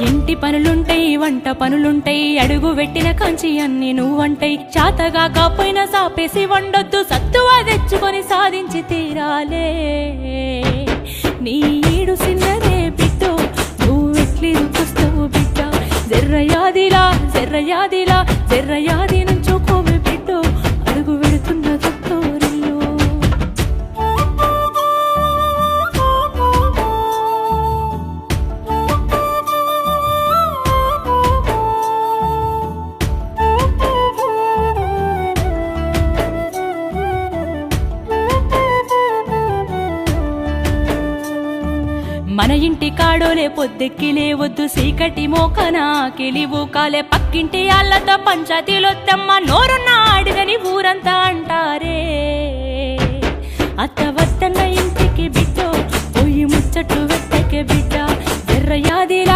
ఇంటి పనులుంటాయి వంట పనులుంటాయి అడుగు పెట్టిన కంచి అన్ని నువ్వంటాయి చాతగా కాపోయినా సాపేసి వండొద్దు సత్తువా తెచ్చుకొని సాధించి తీరాలే నీ ఈడు సిన్నరే బిడ్డో నువ్వెట్లి రుకుస్తావు బిడ్డ జర్రయాదిలా జర్రయాదిలా జర్రయాది నుంచోకోవే బిడ్డో అడుగు పెడుతున్న తొట్టోరిల్లు మన ఇంటి కాడోలే పొద్దెక్కి లేవద్దు సీకటి మోకనా కిలివు కాలే పక్కింటి అల్లతో పంచాయతీలొత్తమ్మ నోరున్న అడిగని ఊరంతా అంటారే అత్తవ